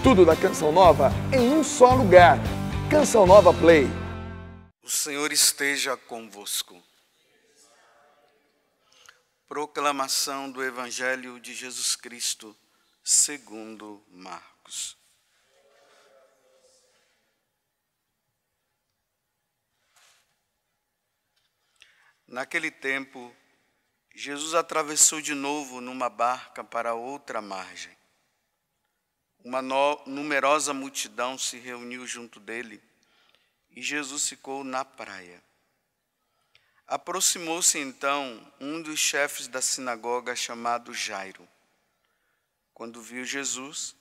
Tudo da Canção Nova em um só lugar. Canção Nova Play. O Senhor esteja convosco. Proclamação do Evangelho de Jesus Cristo, segundo Marcos. Naquele tempo, Jesus atravessou de novo numa barca para outra margem. Uma numerosa multidão se reuniu junto dele e Jesus ficou na praia. Aproximou-se então um dos chefes da sinagoga chamado Jairo. Quando viu Jesus,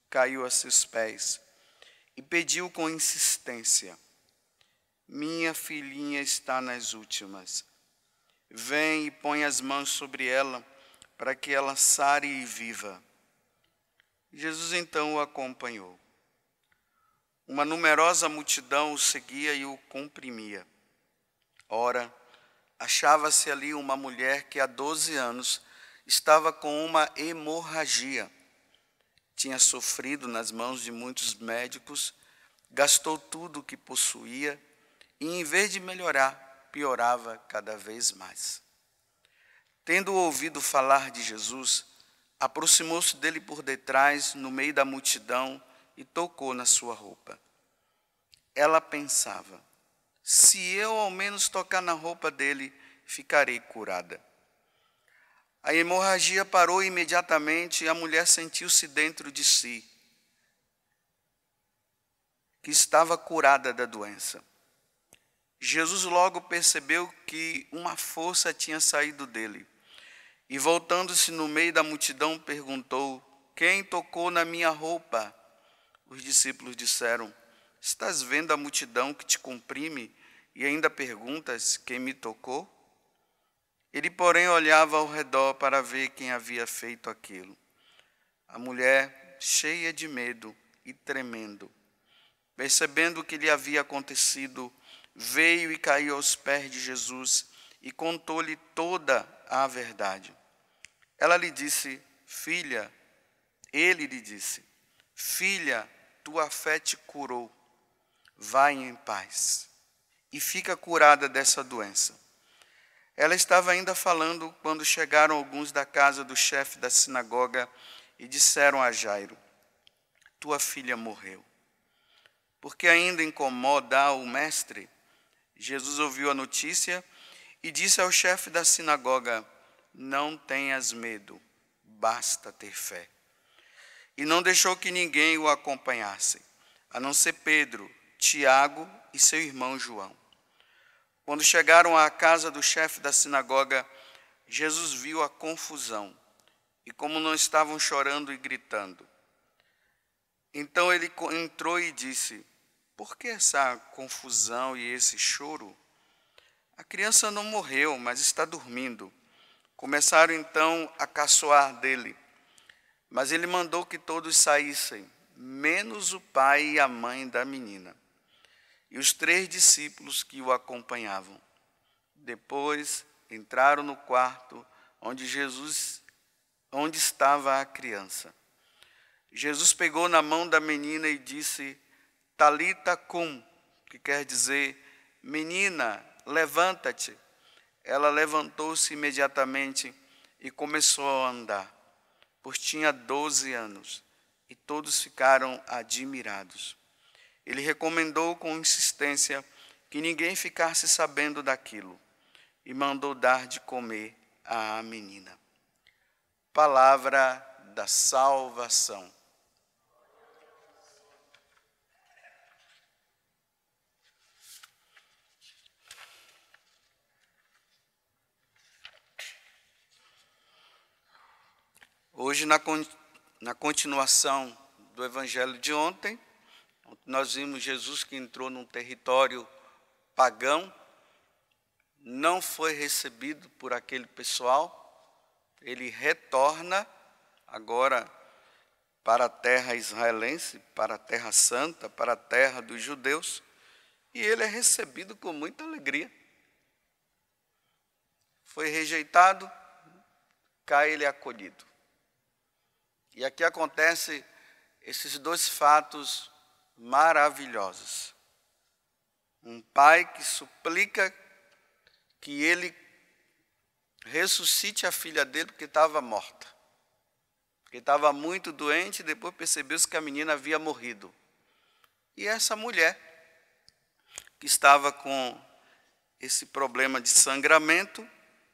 caiu a seus pés e pediu com insistência: "Minha filhinha está nas últimas. Vem e põe as mãos sobre ela, para que ela sare e viva." Jesus então o acompanhou. Uma numerosa multidão o seguia e o comprimia. Ora, achava-se ali uma mulher que há 12 anos estava com uma hemorragia. Tinha sofrido nas mãos de muitos médicos, gastou tudo o que possuía e, em vez de melhorar, piorava cada vez mais. Tendo ouvido falar de Jesus, aproximou-se dele por detrás, no meio da multidão, e tocou na sua roupa. Ela pensava: "Se eu ao menos tocar na roupa dele, ficarei curada." A hemorragia parou imediatamente e a mulher sentiu-se dentro de si que estava curada da doença. Jesus logo percebeu que uma força tinha saído dele. E voltando-se no meio da multidão, perguntou: "Quem tocou na minha roupa?" Os discípulos disseram: "Estás vendo a multidão que te comprime e ainda perguntas: quem me tocou?" Ele, porém, olhava ao redor para ver quem havia feito aquilo. A mulher, cheia de medo e tremendo, percebendo o que lhe havia acontecido, veio e caiu aos pés de Jesus e contou-lhe toda a verdade. Ele lhe disse: "Filha, tua fé te curou. Vai em paz e fica curada dessa doença." Ela estava ainda falando quando chegaram alguns da casa do chefe da sinagoga e disseram a Jairo: "Tua filha morreu." Porque ainda incomoda o mestre, Jesus ouviu a notícia e disse ao chefe da sinagoga: "Não tenhas medo, basta ter fé." E não deixou que ninguém o acompanhasse, a não ser Pedro, Tiago e seu irmão João. Quando chegaram à casa do chefe da sinagoga, Jesus viu a confusão e como não estavam chorando e gritando. Então ele entrou e disse: "Por que essa confusão e esse choro? A criança não morreu, mas está dormindo." Começaram então a caçoar dele, mas ele mandou que todos saíssem, menos o pai e a mãe da menina, e os 3 discípulos que o acompanhavam. Depois entraram no quarto onde estava a criança. Jesus pegou na mão da menina e disse: "Talita cum", que quer dizer: "Menina, levanta-te." Ela levantou-se imediatamente e começou a andar, pois tinha 12 anos, e todos ficaram admirados. Ele recomendou com insistência que ninguém ficasse sabendo daquilo e mandou dar de comer à menina. Palavra da salvação. Hoje, na continuação do Evangelho de ontem, nós vimos Jesus que entrou num território pagão, não foi recebido por aquele pessoal, ele retorna agora para a terra israelense, para a terra santa, para a terra dos judeus, e ele é recebido com muita alegria. Foi rejeitado, cá ele é acolhido. E aqui acontece esses dois fatos maravilhosos. Um pai que suplica que ele ressuscite a filha dele porque estava morta. Porque estava muito doente e depois percebeu-se que a menina havia morrido. E essa mulher que estava com esse problema de sangramento,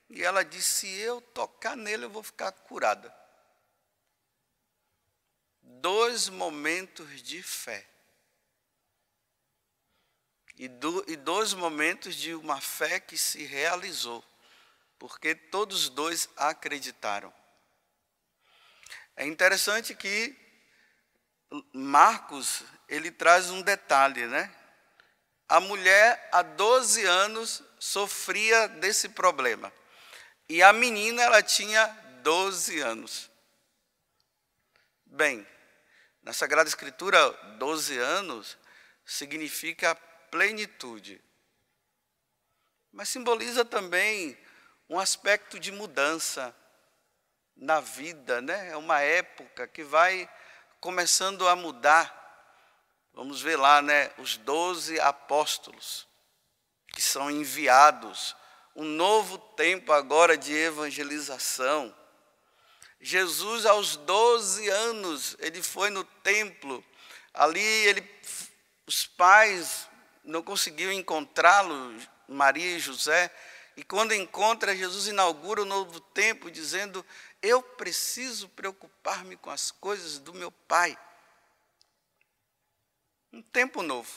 e ela disse, se eu tocar nele eu vou ficar curada. 2 momentos de fé. E 2 momentos de uma fé que se realizou, porque todos 2 acreditaram. É interessante que Marcos, ele traz um detalhe, né? A mulher, há 12 anos, sofria desse problema. E a menina, ela tinha 12 anos. Bem, na Sagrada Escritura, 12 anos significa plenitude. Mas simboliza também um aspecto de mudança na vida, né? É uma época que vai começando a mudar. Vamos ver lá, né? Os 12 apóstolos que são enviados. Um novo tempo agora de evangelização. Jesus, aos 12 anos, ele foi no templo. Ali, os pais não conseguiam encontrá-lo, Maria e José. E quando encontra, Jesus inaugura um novo tempo, dizendo, eu preciso preocupar-me com as coisas do meu Pai. Um tempo novo.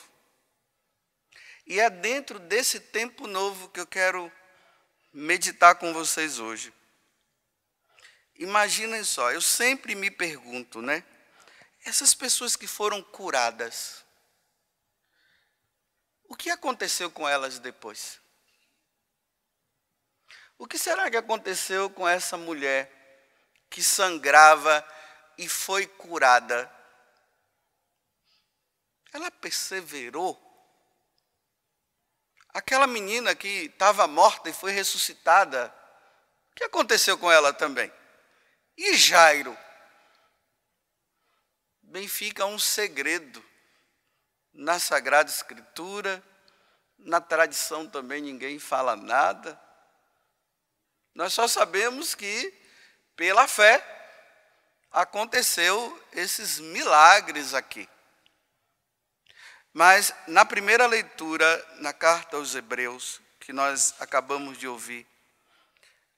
E é dentro desse tempo novo que eu quero meditar com vocês hoje. Imaginem só, eu sempre me pergunto, né? Essas pessoas que foram curadas, o que aconteceu com elas depois? O que será que aconteceu com essa mulher que sangrava e foi curada? Ela perseverou. Aquela menina que estava morta e foi ressuscitada, o que aconteceu com ela também? E Jairo? Bem, fica um segredo na Sagrada Escritura, na tradição também ninguém fala nada. Nós só sabemos que, pela fé, aconteceu esses milagres aqui. Mas, na primeira leitura, na carta aos Hebreus, que nós acabamos de ouvir,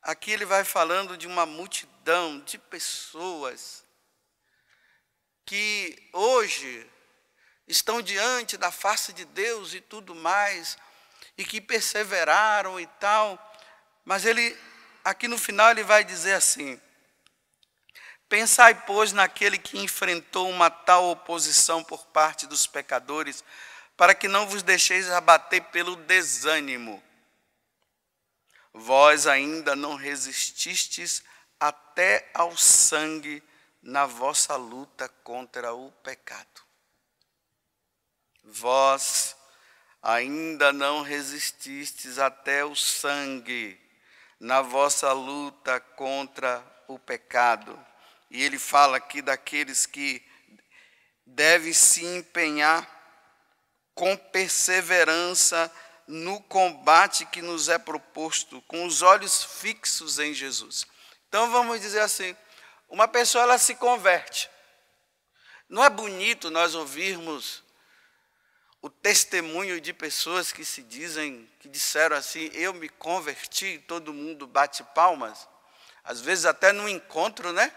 aqui ele vai falando de uma multidão de pessoas que hoje estão diante da face de Deus e tudo mais, e que perseveraram e tal, mas ele, aqui no final, ele vai dizer assim, pensai, pois, naquele que enfrentou uma tal oposição por parte dos pecadores, para que não vos deixeis abater pelo desânimo. Vós ainda não resististes até ao sangue na vossa luta contra o pecado. Vós ainda não resististes até o sangue na vossa luta contra o pecado. E ele fala aqui daqueles que devem se empenhar com perseverança no combate que nos é proposto, com os olhos fixos em Jesus. Então vamos dizer assim, uma pessoa ela se converte. Não é bonito nós ouvirmos o testemunho de pessoas que que disseram assim, eu me converti, todo mundo bate palmas. Às vezes até no encontro, né?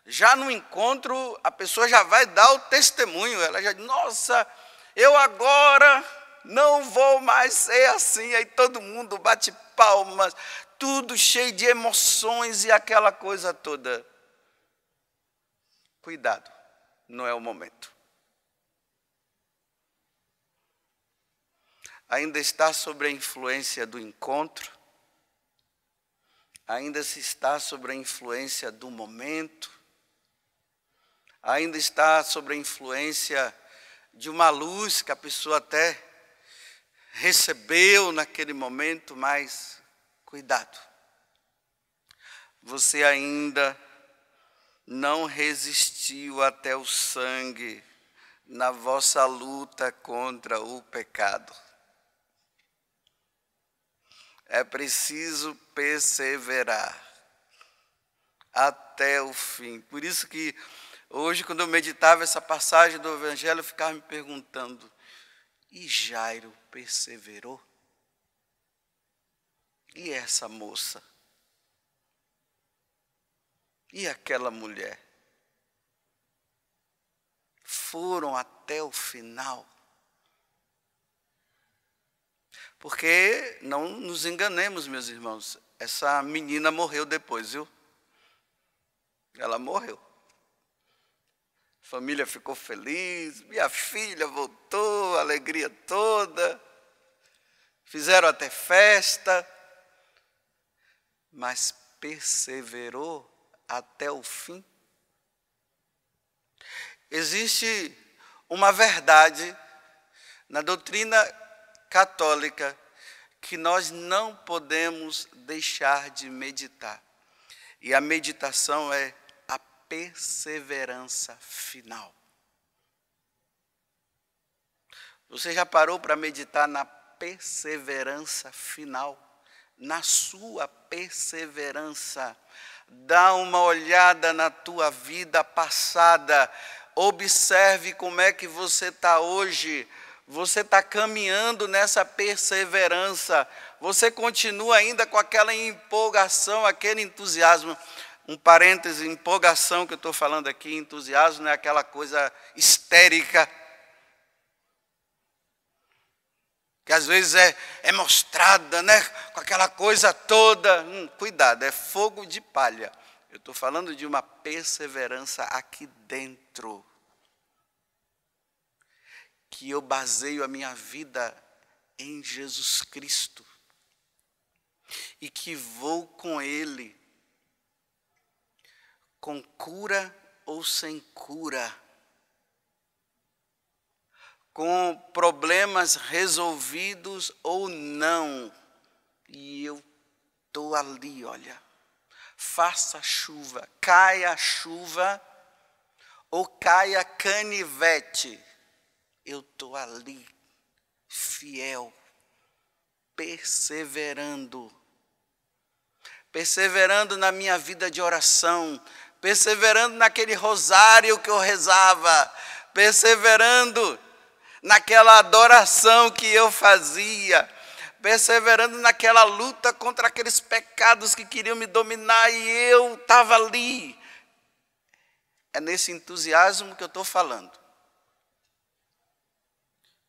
Já no encontro, a pessoa já vai dar o testemunho. Ela já diz, nossa, eu agora não vou mais ser assim. Aí todo mundo bate palmas, tudo cheio de emoções e aquela coisa toda. Cuidado, não é o momento. Ainda está sob a influência do encontro, ainda se está sob a influência do momento, ainda está sob a influência de uma luz que a pessoa até recebeu naquele momento, mas cuidado. Você ainda não resistiu até o sangue na vossa luta contra o pecado. É preciso perseverar até o fim. Por isso que hoje, quando eu meditava essa passagem do Evangelho, eu ficava me perguntando, e Jairo perseverou? E essa moça? E aquela mulher? Foram até o final? Porque, não nos enganemos, meus irmãos, essa menina morreu depois, viu? Ela morreu. A família ficou feliz, minha filha voltou, alegria toda. Fizeram até festa, mas perseverou até o fim. Existe uma verdade na doutrina católica que nós não podemos deixar de meditar. E a meditação é a perseverança final. Você já parou para meditar na perseverança final? Na sua perseverança. Dá uma olhada na tua vida passada. Observe como é que você está hoje. Você está caminhando nessa perseverança. Você continua ainda com aquela empolgação, aquele entusiasmo. Um parêntese, empolgação que eu estou falando aqui, entusiasmo não é aquela coisa histérica. Que às vezes é mostrada, né, com aquela coisa toda. Cuidado, é fogo de palha. Eu estou falando de uma perseverança aqui dentro. Que eu baseio a minha vida em Jesus Cristo. E que vou com Ele. Com cura ou sem cura. Com problemas resolvidos ou não. E eu estou ali, olha. Faça chuva, caia chuva ou caia canivete. Eu estou ali, fiel, perseverando. Perseverando na minha vida de oração. Perseverando naquele rosário que eu rezava. Perseverando naquela adoração que eu fazia, perseverando naquela luta contra aqueles pecados que queriam me dominar e eu estava ali. É nesse entusiasmo que eu estou falando.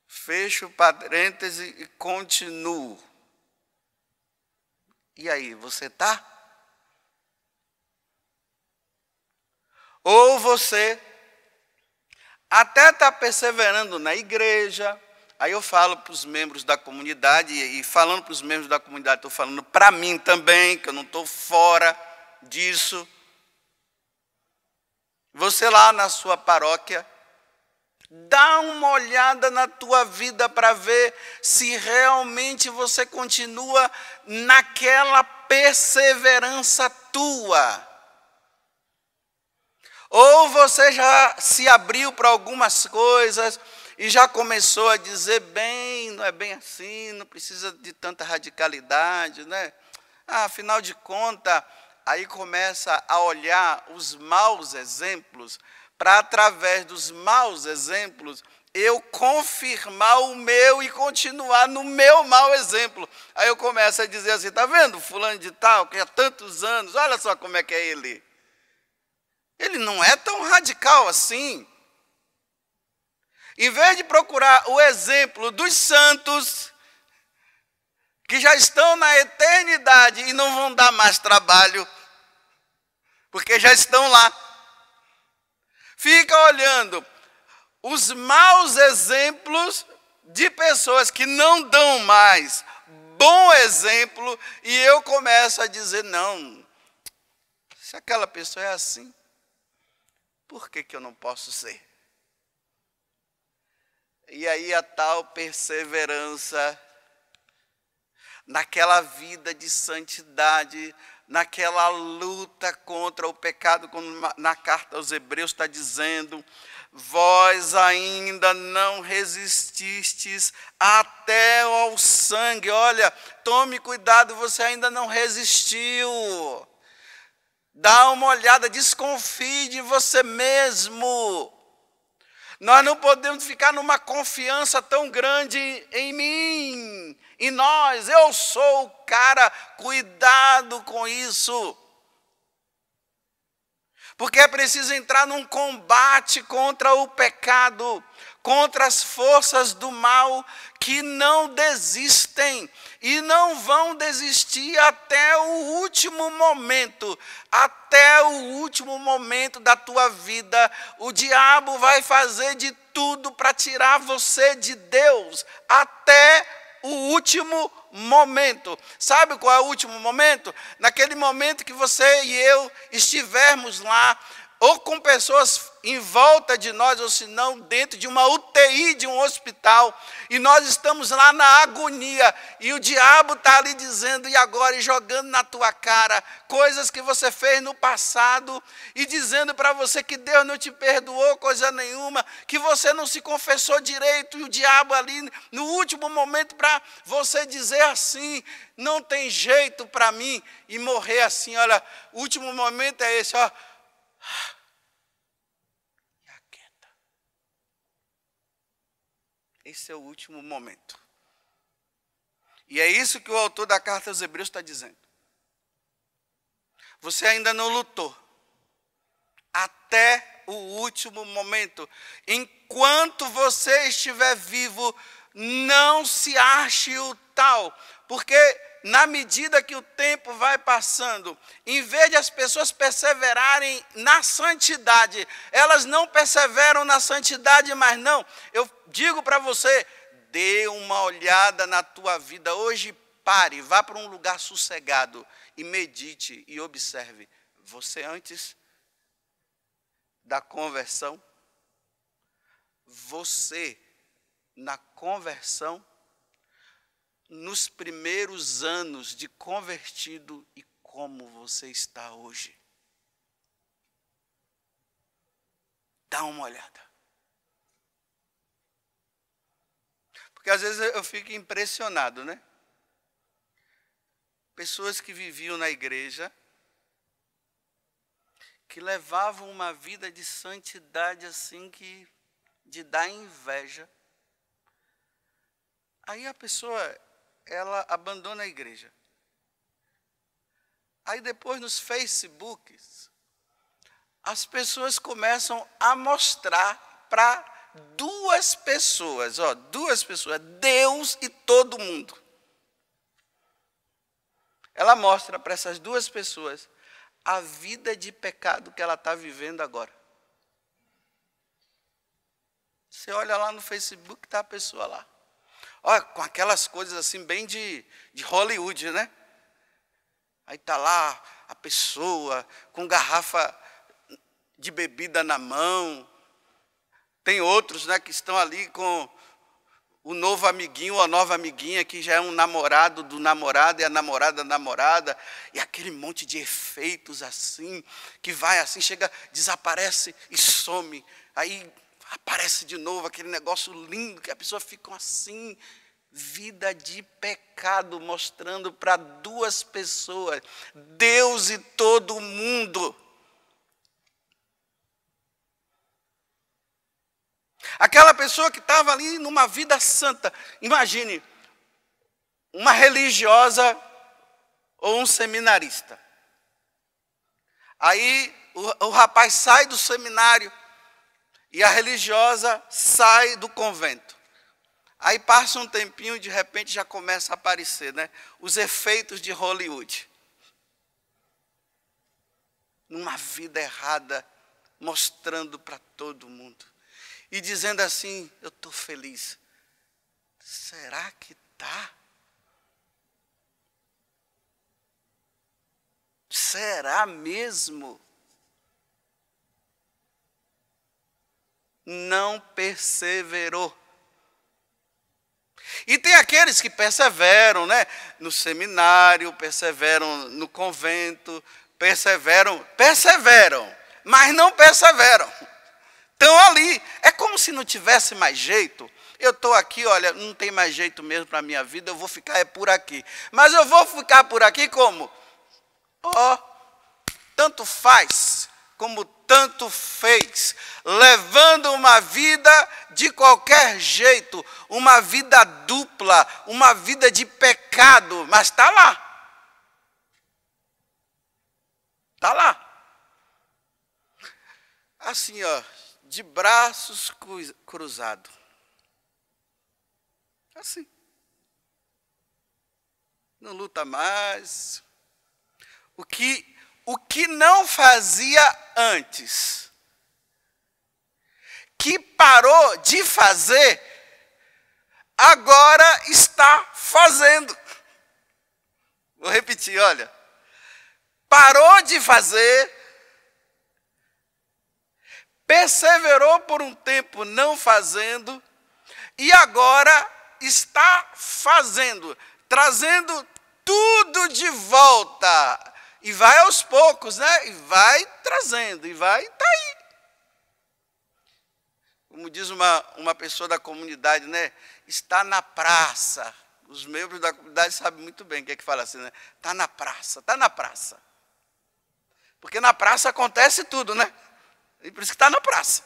Fecho parêntese e continuo. E aí, você está? Ou você até está perseverando na igreja. Aí eu falo para os membros da comunidade, e falando para os membros da comunidade, estou falando para mim também, que eu não estou fora disso. Você lá na sua paróquia, dá uma olhada na tua vida para ver se realmente você continua naquela perseverança tua. Ou você já se abriu para algumas coisas e já começou a dizer, bem, não é bem assim, não precisa de tanta radicalidade, né? Afinal de contas, aí começa a olhar os maus exemplos, para através dos maus exemplos, eu confirmar o meu e continuar no meu mau exemplo. Aí eu começo a dizer assim, está vendo fulano de tal, que há tantos anos, olha só como é que é ele. Ele não é tão radical assim. Em vez de procurar o exemplo dos santos, que já estão na eternidade e não vão dar mais trabalho, porque já estão lá. Fica olhando os maus exemplos de pessoas que não dão mais bom exemplo, e eu começo a dizer, não, se aquela pessoa é assim, por que eu não posso ser? E aí a tal perseverança naquela vida de santidade, naquela luta contra o pecado, como na carta aos Hebreus está dizendo, vós ainda não resististes até ao sangue. Olha, tome cuidado, você ainda não resistiu. Dá uma olhada, desconfie de você mesmo. Nós não podemos ficar numa confiança tão grande em mim, em nós. Eu sou o cara, cuidado com isso. Porque é preciso entrar num combate contra o pecado, contra as forças do mal que não desistem e não vão desistir até o último momento. Até o último momento da tua vida, o diabo vai fazer de tudo para tirar você de Deus, até o último momento. Sabe qual é o último momento? Naquele momento que você e eu estivermos lá, ou com pessoas em volta de nós, ou se não dentro de uma UTI de um hospital, e nós estamos lá na agonia, e o diabo está ali dizendo, e agora, e jogando na tua cara, coisas que você fez no passado, e dizendo para você que Deus não te perdoou coisa nenhuma, que você não se confessou direito, e o diabo ali no último momento para você dizer assim, não tem jeito para mim, e morrer assim, olha, o último momento é esse, ó. E aquieta. Esse é o último momento. E é isso que o autor da carta aos Hebreus está dizendo. Você ainda não lutou. Até o último momento. Enquanto você estiver vivo, não se ache o tal. Porque na medida que o tempo vai passando, em vez de as pessoas perseverarem na santidade, elas não perseveram na santidade, mas não. Eu digo para você, dê uma olhada na tua vida. Hoje pare, vá para um lugar sossegado e medite e observe. Você antes da conversão, você na conversão, nos primeiros anos de convertido e como você está hoje. Dá uma olhada. Porque às vezes eu fico impressionado, né? Pessoas que viviam na igreja, que levavam uma vida de santidade assim que de dar inveja. Aí a pessoa, ela abandona a igreja. Aí depois nos Facebooks, as pessoas começam a mostrar para duas pessoas, Deus e todo mundo. Ela mostra para essas duas pessoas a vida de pecado que ela está vivendo agora. Você olha lá no Facebook, está a pessoa lá. Olha, com aquelas coisas assim, bem de Hollywood, né? Aí está lá a pessoa com garrafa de bebida na mão. Tem outros, né, que estão ali com o novo amiguinho ou a nova amiguinha, que já é um namorado do namorado e a namorada da namorada. E aquele monte de efeitos assim, que vai assim, chega, desaparece e some. Aí aparece de novo aquele negócio lindo, que a pessoa fica assim, vida de pecado, mostrando para duas pessoas, Deus e todo mundo. Aquela pessoa que estava ali numa vida santa, imagine, uma religiosa ou um seminarista. Aí o rapaz sai do seminário, e a religiosa sai do convento. Aí passa um tempinho e de repente já começa a aparecer, né, os efeitos de Hollywood. Numa vida errada, mostrando para todo mundo. E dizendo assim, eu estou feliz. Será que está? Será mesmo? Não perseverou. E tem aqueles que perseveram, né? No seminário, perseveram no convento, perseveram, mas não perseveram. Estão ali. É como se não tivesse mais jeito. Eu estou aqui, olha, não tem mais jeito mesmo para a minha vida, eu vou ficar por aqui. Mas eu vou ficar por aqui como? Tanto faz, como tanto fez, levando uma vida de qualquer jeito, uma vida dupla, uma vida de pecado, mas está lá. Está lá. Assim, de braços cruzados. Assim. Não luta mais. O que não fazia antes, que parou de fazer, agora está fazendo. Vou repetir, olha. Parou de fazer, perseverou por um tempo não fazendo, e agora está fazendo, trazendo tudo de volta. E vai aos poucos, né? E vai trazendo, e vai, está aí. Como diz uma pessoa da comunidade, né? Está na praça. Os membros da comunidade sabem muito bem o que é que fala assim, né? Está na praça, está na praça. Porque na praça acontece tudo, né? E por isso que está na praça.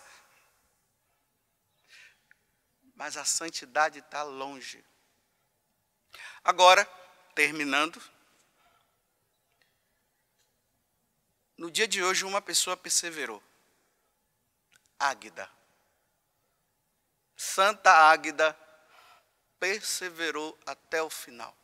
Mas a santidade está longe. Agora, terminando. No dia de hoje, uma pessoa perseverou. Águida. Santa Águida perseverou até o final.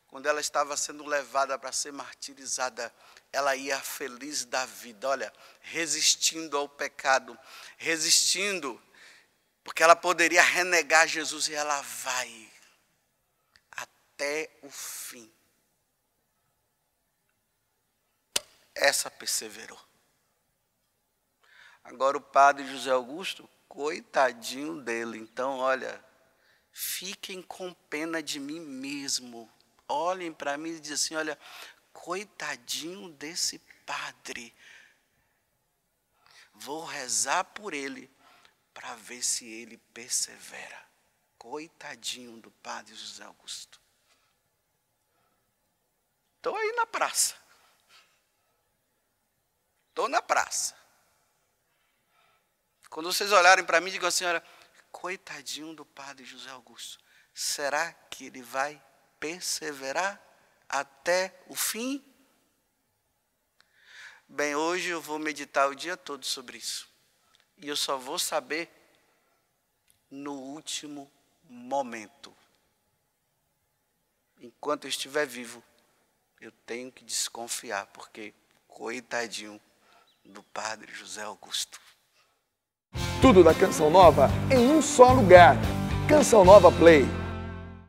Quando ela estava sendo levada para ser martirizada, ela ia feliz da vida, olha, resistindo ao pecado, resistindo, porque ela poderia renegar Jesus e ela vai até o fim. Essa perseverou. Agora o padre José Augusto, coitadinho dele. Então, olha, fiquem com pena de mim mesmo. Olhem para mim e dizem assim, olha, coitadinho desse padre. Vou rezar por ele para ver se ele persevera. Coitadinho do padre José Augusto. Estou aí na praça. Estou na praça. Quando vocês olharem para mim, digam assim, olha, coitadinho do padre José Augusto. Será que ele vai perseverar até o fim? Bem, hoje eu vou meditar o dia todo sobre isso. E eu só vou saber no último momento. Enquanto eu estiver vivo, eu tenho que desconfiar, porque coitadinho do padre José Augusto. Tudo da Canção Nova em um só lugar. Canção Nova Play.